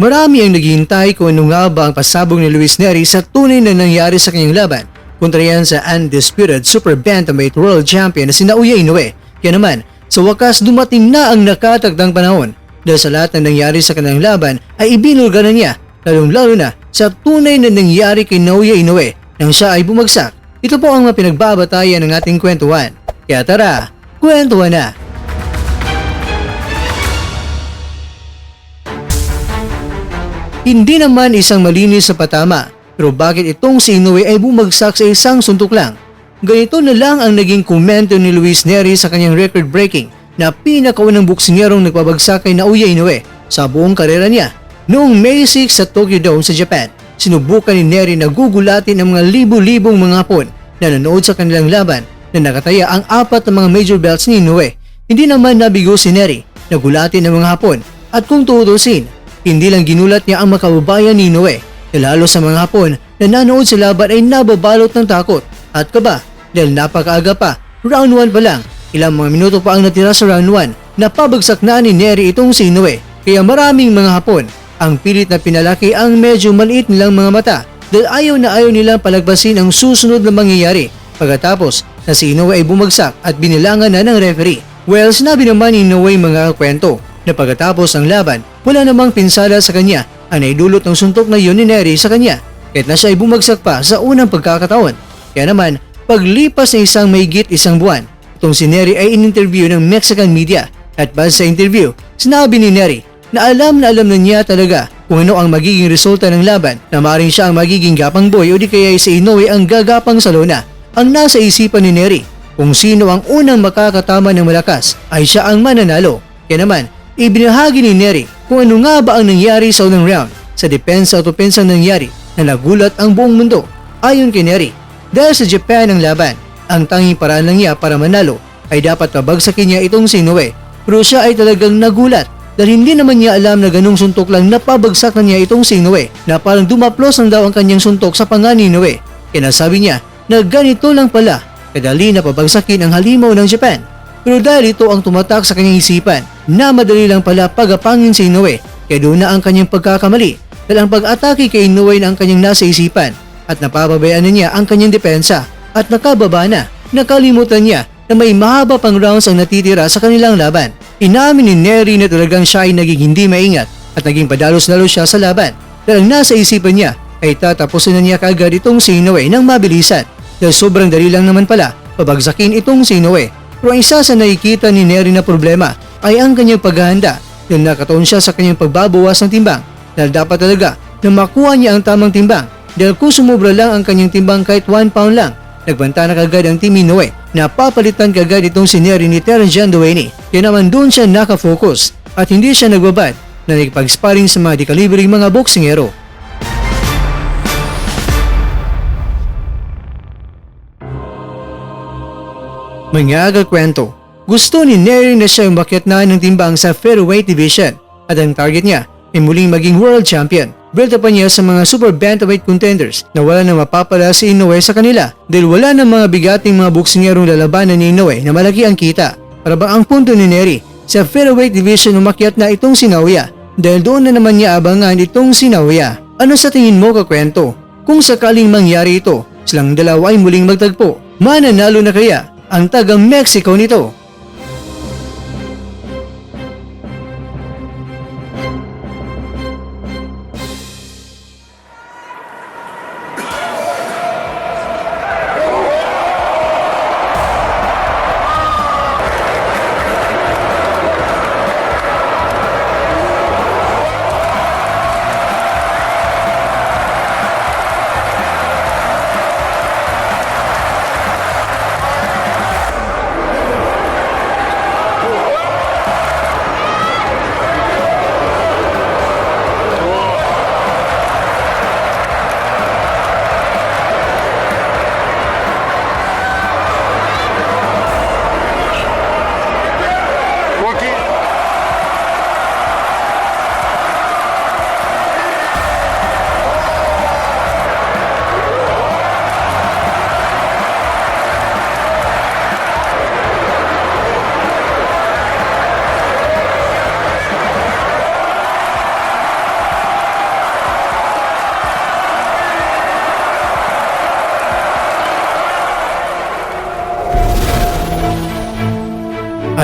Marami ang naghihintay kung ano nga ba ang pasabog ni Luis Nery sa tunay na nangyari sa kanyang laban kontra yan sa undisputed Super Bantamweight World Champion na si Naoya Inoue. Kaya naman, sa wakas dumating na ang nakatagdang panahon dahil sa lahat na nangyari sa kanyang laban ay ibinulga na niya, lalong-lalo na sa tunay na nangyari kay Naoya Inoue nang siya ay bumagsak. Ito po ang mga pinagbabatayan ng ating kwentuhan. Kaya tara, kwentuhan na! Hindi naman isang malinis na patama, pero bakit itong si Inoue ay bumagsak sa isang suntok lang? Ganito na lang ang naging komento ni Luis Nery sa kanyang record-breaking na pinakaunang boksingerong nagpabagsak kay Naoya Inoue sa buong karera niya. Noong May 6 sa Tokyo Dome sa Japan, sinubukan ni Nery na gugulatin ang mga libu-libong mga Hapon na nanood sa kanilang laban na nakataya ang 4 na mga major belts ni Inoue. Hindi naman nabigo si Nery na gulatin ang mga Hapon at kung tutusin, hindi lang ginulat niya ang makababayan ni Inoue na lalo sa mga Hapon na nanood sa laban ay nababalot ng takot at kaba dahil napakaaga pa, round 1 pa lang, ilang mga minuto pa ang natira sa round 1 na pabagsak na ni Nery itong si Inoue. Kaya maraming mga Hapon ang pilit na pinalaki ang medyo maliit nilang mga mata dahil ayaw nilang palagpasin ang susunod na mangyayari pagkatapos na si Inoue ay bumagsak at binilangan na ng referee. Well, sinabi naman ni Inoue mga kwento na pagkatapos ng laban, wala namang pinsala sa kanya ang naidulot ng suntok na yun ni Nery sa kanya kahit na siya ay bumagsak pa sa unang pagkakataon. Kaya naman, paglipas ng isang buwan, itong si Nery ay in-interview ng Mexican media at base sa interview, sinabi ni Nery na alam na niya talaga kung ano ang magiging resulta ng laban na maaaring siya ang magiging gapang boy o di kaya si Inoue ang gagapang sa lona. Ang nasa isipan ni Nery kung sino ang unang makakatama ng malakas ay siya ang mananalo. Kaya naman, ibinahagi ni Nery kung ano nga ba ang nangyari sa unang round sa depensa at opensang nangyari na nagulat ang buong mundo. Ayon kay Nery, dahil sa Japan ang laban, ang tanging paraan lang niya para manalo ay dapat pabagsakin niya itong si Inoue. Pero siya ay talagang nagulat dahil hindi naman niya alam na ganung suntok lang napabagsak na niya itong si Inoue na parang dumaplos lang daw ang kanyang suntok sa panga ni Inoue. Kaya nasabi niya na ganito lang pala kadali na pabagsakin ang halimaw ng Japan. Pero dahil ito ang tumatak sa kanyang isipan na madali lang pala pagapangin si Inoue kaya doon na ang kanyang pagkakamali dahil ang pag-atake kay Inoue na ang kanyang nasa isipan at napapabayaan na niya ang kanyang depensa at nakababa na. Nakalimutan niya na may mahaba pang rounds ang natitira sa kanilang laban. Inamin ni Nery na talagang siya ay naging hindi maingat at naging padalos-dalos siya sa laban dahil ang nasa isipan niya ay tatapusin na niya kaagad itong si Inoue ng mabilisan dahil sobrang dali lang naman pala pabagsakin itong si Inoue. Pero ang isa sa nakikita ni Nery na problema ay ang kanyang paghahanda dahil nakataon siya sa kanyang pagbabawas ng timbang dahil dapat talaga na makuha niya ang tamang timbang dahil kung sumubra lang ang kanyang timbang kahit 1 pound lang, nagbanta na kagad ang team Inoue na papalitan kagad itong si Nery ni Terence Duaney. Kaya naman doon siya nakafocus at hindi siya nagbabad na nagpag-sparring sa mga dekalibring mga boksingero. Mga kwento, gusto ni Nery na siya umakyat na ng timbang sa featherweight division at ang target niya ay muling maging world champion. Build up pa niya sa mga super bantamweight contenders na wala na mapapala si Inoue sa kanila dahil wala ng mga bigating mga boksingerong lalabanan ni Inoue na malaki ang kita. Para bang ang punto ni Nery sa featherweight division umakyat na itong si Naoya dahil doon na naman niya abangan itong si Naoya. Ano sa tingin mo kakwento? Kung sakaling mangyari ito, silang dalawa ay muling magtagpo. Mananalo na kaya ang taga Mexico nito?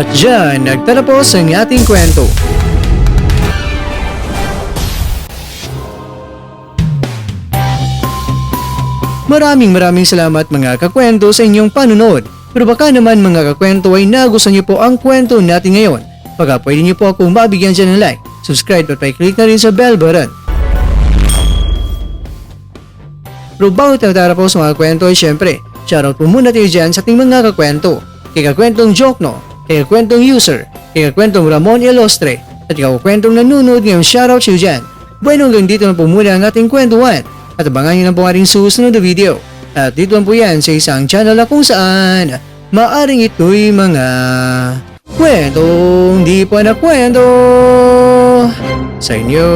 At dyan, nagtatapos ang ating kwento. Maraming salamat mga kakwento sa inyong panunod. Pero baka naman mga kakwento ay nagustuhan niyo po ang kwento natin ngayon. Baka pwede niyo po akong mabigyan dyan ng like, subscribe at click na rin sa bell button. Pero bago tayo tatapos sa mga kwento ay syempre, shoutout po muna tayo dyan sa ating mga kakwento. Kay kakwentong Jokno, kay kakwentong User, kay kakwentong Ramon Ilostre, at kay kakwentong nanonood ngayong shoutout siya dyan. Bueno, hanggang dito na po muna ang ating kwentuhan. At abangan nyo na po ating susunod na video. At dito lang po yan sa isang channel na kung saan maaring ito'y mga kwentong di pa na kwento sa inyo.